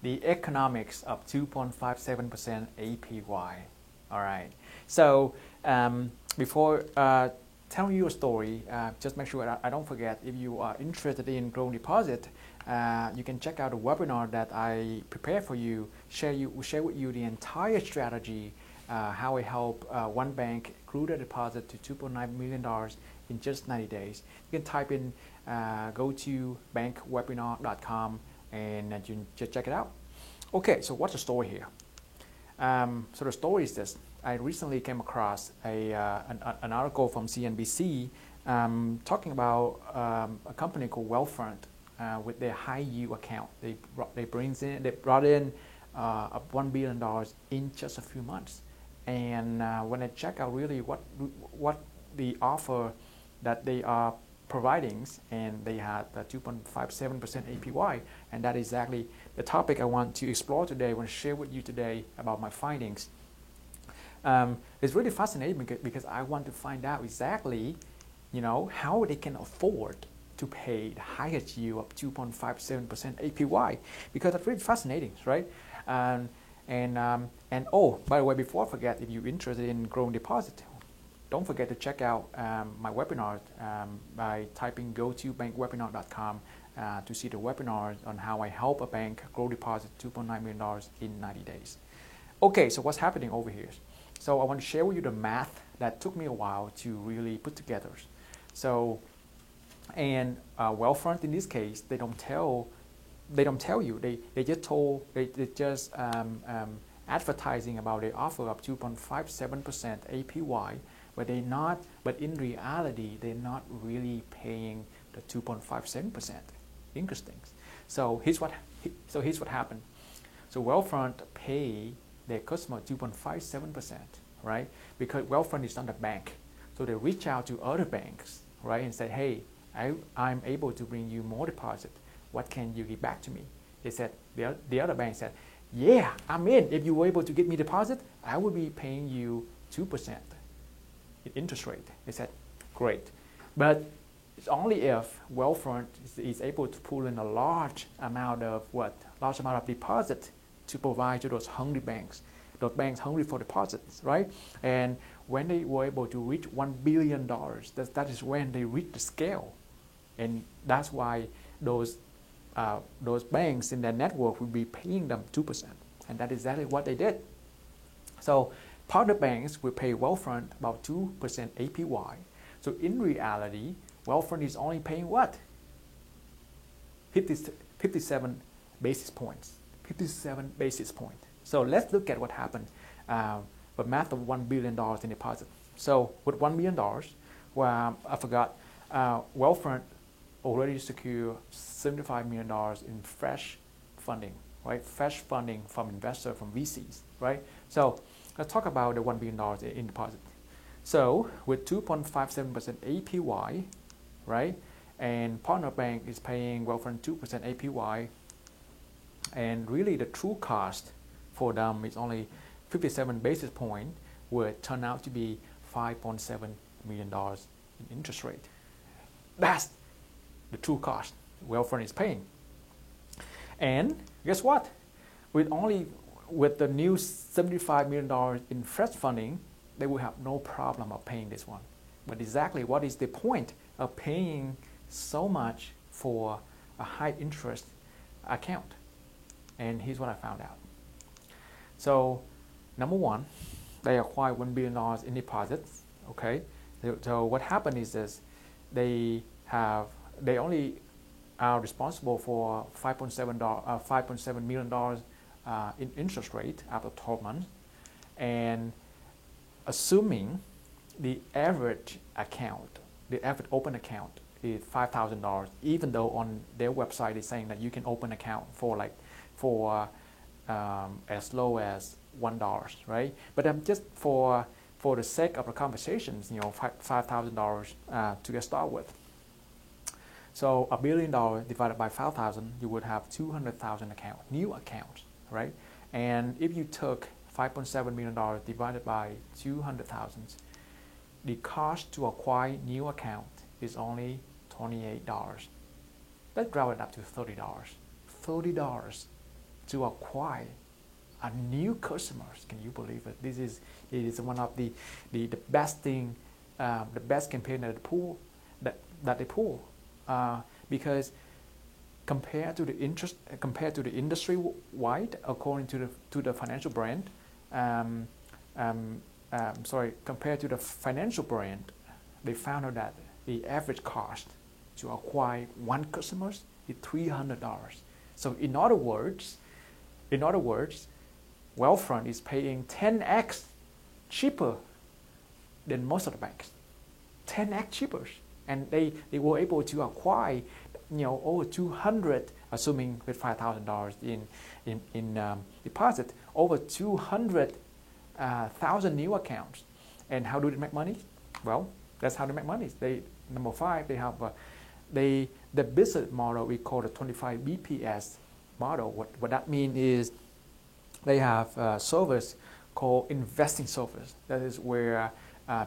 the economics of 2.57% APY. All right. So before telling you a story, just make sure I don't forget, if you are interested in growing deposit, you can check out a webinar that I prepared for you, share with you the entire strategy, how I help one bank grew their deposit to $2.9 million in just 90 days. You can type in, go to bankwebinar.com and you just check it out. Okay, so what's the story here? So the story is this. I recently came across an article from CNBC talking about a company called Wealthfront with their high yield account. They brought in $1 billion in just a few months. And when I check out really what the offer that they are providing, and they had 2.57% APY, and that is exactly the topic I want to explore today. I want to share with you today about my findings. It's really fascinating because I want to find out exactly, how they can afford to pay the highest yield of 2.57% APY, because that's really fascinating, right? And oh, by the way, before I forget, if you're interested in growing deposit, don't forget to check out my webinar by typing go to bankwebinar.com to see the webinar on how I help a bank grow deposit $2.9 million in 90 days. Okay, so what's happening over here? So I want to share with you the math that took me a while to really put together. So, and Wealthfront in this case, they don't tell you. They just advertising about the offer of 2.57% APY, but in reality they're not really paying the 2.57%. Interesting. So here's what happened. So Wealthfront pay their customer 2.57%, right? Because Wealthfront is not a bank, so they reach out to other banks, right, and say, hey, I'm able to bring you more deposit. What can you give back to me? They said, the other bank said, yeah, I'm in. If you were able to get me deposit, I will be paying you 2% in interest rate. They said, great. But it's only if Wealthfront is able to pull in a large amount of deposit to provide to those hungry banks, those banks hungry for deposits, right? And when they were able to reach $1 billion, that is when they reach the scale. And that's why those banks in their network will be paying them 2%. And that is exactly what they did. So partner banks will pay Wealthfront about 2% APY. So in reality, Wealthfront is only paying what? 57 basis points. 57 basis points. So let's look at what happened with math of $1 billion in deposit. So with $1 million, well, I forgot, Wealthfront already secured $75 million in fresh funding, right? Fresh funding from investors, from VCs, right? So let's talk about the $1 billion in deposit. So with 2.57% APY, right? And partner bank is paying Wealthfront 2% APY. And really the true cost for them is only 57 basis points, would turn out to be $5.7 million in interest rate. That's the true cost Wealthfront is paying. And guess what? With the new $75 million in fresh funding, they will have no problem of paying this one. But exactly what is the point of paying so much for a high interest account? And here's what I found out. So number one, they acquired $1 billion in deposits. Okay, so what happened is this: they only are responsible for $5.7 million in interest rate after 12 months, and assuming the average account, the average open account is $5,000, even though on their website it's saying that you can open account for as low as $1, right? But just for the sake of the conversations, $5,000 to get started with. So $1 billion divided by 5,000, you would have 200,000 new accounts, right? And if you took $5.7 million divided by 200,000, the cost to acquire new account is only $28. Let's round it up to $30. $30 to acquire a new customers. Can you believe it? It is one of the best thing, the best campaign that they pull, because compared to the industry wide, according to the financial brand, compared to the financial brand, they found out that the average cost to acquire one customer is $300. So in other words, Wealthfront is paying 10x cheaper than most of the banks. 10x cheaper, and they were able to acquire, over 200, assuming with $5,000 in deposit, over 200,000 new accounts. And how do they make money? Well, that's how they make money. Number 5, they have the business model we call the 25 BPS model. What that means is they have a service called investing service. That is where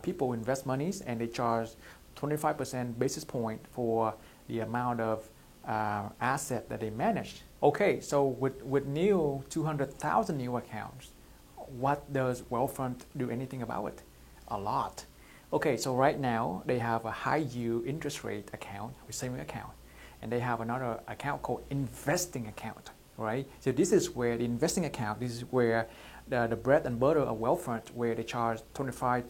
people invest monies and they charge 25% basis point for the amount of asset that they manage. Okay, so with new 200,000 new accounts, what does Wealthfront do anything about it? A lot. Okay, so right now they have a high yield interest rate account, a saving account, and they have another account called investing account, right? So this is where the investing account, this is where the bread and butter of Wealthfront, where they charge 25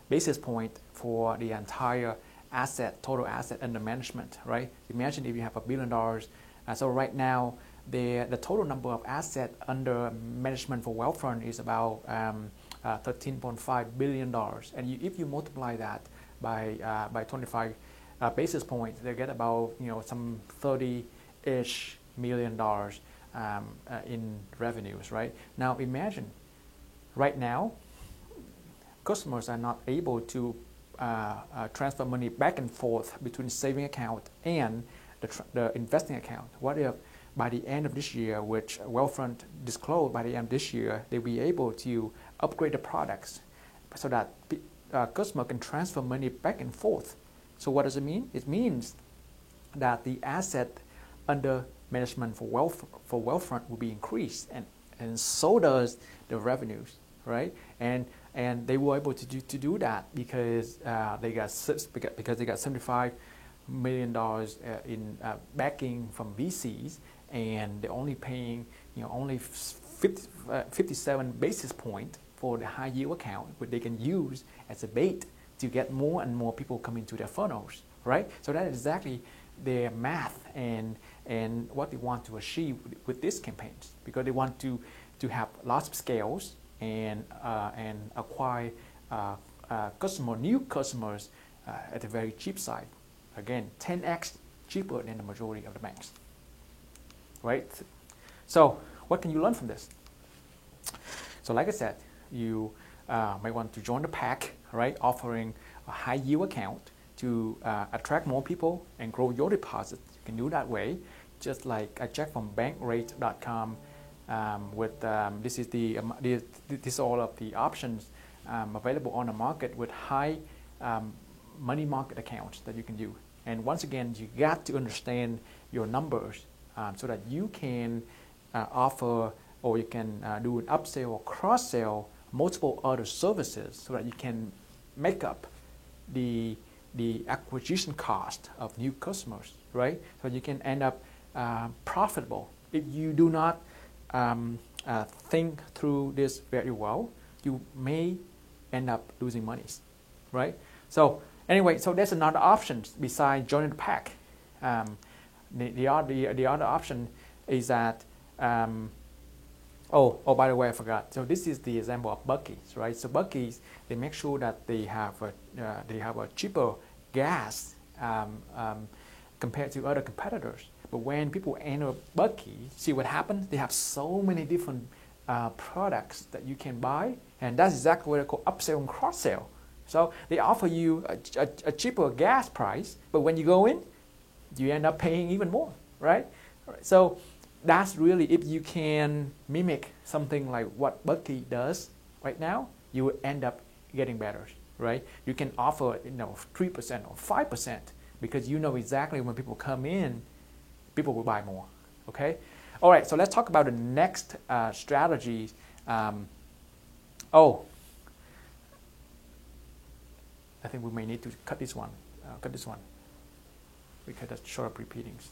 basis point for the entire total asset under management, right? Imagine if you have $1 billion. So right now, the total number of assets under management for Wealthfront is about $13.5 billion. And if you multiply that by 25 basis points, they get about some $30-ish million in revenues, right? Now imagine, right now, customers are not able to transfer money back and forth between saving account and the investing account. What if by the end of this year, which Wealthfront disclosed by the end of this year, they'll be able to upgrade the products so that customer can transfer money back and forth. So what does it mean? It means that the asset under management for Wealthfront will be increased, and so does the revenues, right? And they were able to do that because they got $75 million in backing from VCs, and they're only paying only 57 basis point for the high yield account, which they can use as a bait to get more and more people coming to their funnels, right? So that is exactly their math and what they want to achieve with these campaigns, because they want to have lots of scales and acquire new customers at a very cheap side. Again, 10x cheaper than the majority of the banks, right? So what can you learn from this? So like I said, you might want to join the pack, right? Offering a high yield account to attract more people and grow your deposit. You can do that way, just like I checked from bankrate.com. This is all of the options available on the market with high money market accounts that you can do. And once again, you got to understand your numbers so that you can offer, or you can do an upsell or cross-sell multiple other services so that you can make up the acquisition cost of new customers, right? So you can end up profitable. If you do not think through this very well, you may end up losing money, right? So anyway, so there's another option besides joining the pack. The other option is that oh, by the way, I forgot. So this is the example of Buc-ee's, right? So Buc-ee's, they make sure that they have a cheaper gas compared to other competitors. But when people enter Buc-ee's, see what happens? They have so many different products that you can buy, and that's exactly what they call upsell and cross-sell. So they offer you a cheaper gas price, but when you go in, you end up paying even more, right? So that's really, if you can mimic something like what Buc-ee does right now, you will end up getting better, right? You can offer 3% or 5% because you know exactly when people come in, people will buy more, okay? All right, so let's talk about the next strategy. Oh, I think we may need to cut this one. Because that's short of repeatings.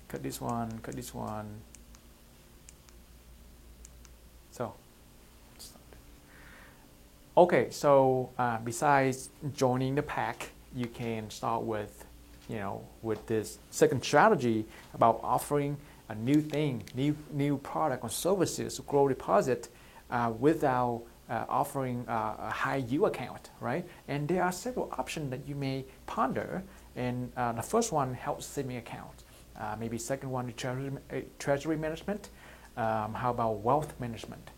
Cut this one. So, okay, so besides joining the pack, you can start with, with this second strategy about offering a new thing, new product or services to grow deposit without offering a high yield account, right? And there are several options that you may ponder. And the first one helps saving account. Maybe second one is treasury management. How about wealth management?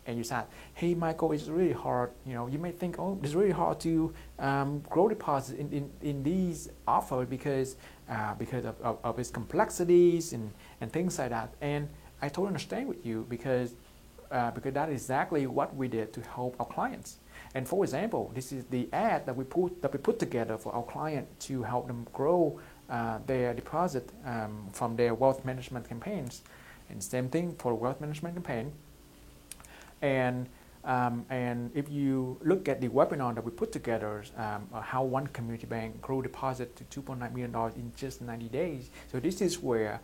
And you said, hey, Michael, it's really hard. You may think, oh, it's really hard to grow deposits in these offers because of its complexities and things like that. And I totally understand with you because that is exactly what we did to help our clients. And for example, this is the ad that we put together for our client to help them grow their deposit from their wealth management campaigns. And same thing for wealth management campaign. And if you look at the webinar that we put together, how one community bank grew deposit to $2.9 million in just 90 days. So this is where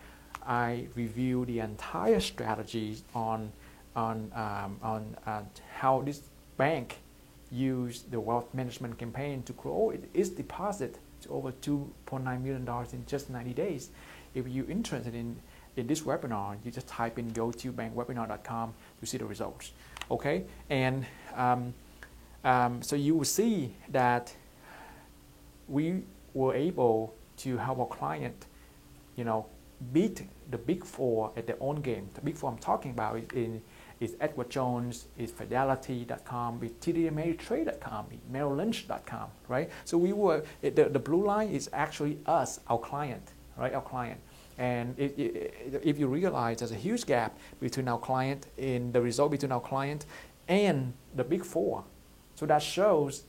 I review the entire strategy on how this bank used the wealth management campaign to grow its deposit to over $2.9 million in just 90 days. If you're interested in this webinar, you just type in go2bankwebinar.com to see the results. Okay, and so you will see that we were able to help our client, beat the big four at their own game. The big four I'm talking about is Edward Jones, is Fidelity.com, is TD-Ameritrade.com, Merrill Lynch.com, right? So we were the blue line is actually us, our client, right? Our client. And if you realize there's a huge gap between our client in the result between our client and the big four, so that shows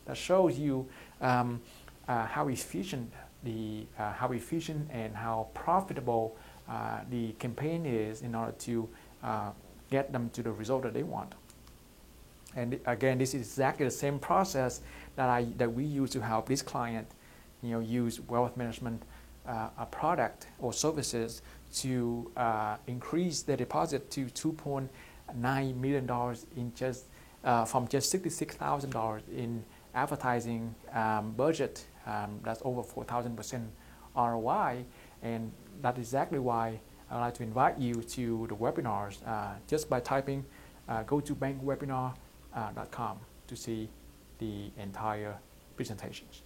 you how efficient and how profitable the campaign is in order to get them to the result that they want. And again, this is exactly the same process that we use to help this client, use wealth management a product or services to increase their deposit to $2.9 million in just from just $66,000 in advertising budget. That's over 4,000% ROI, and that's exactly why I'd like to invite you to the webinars just by typing go2bankwebinar.com to see the entire presentations.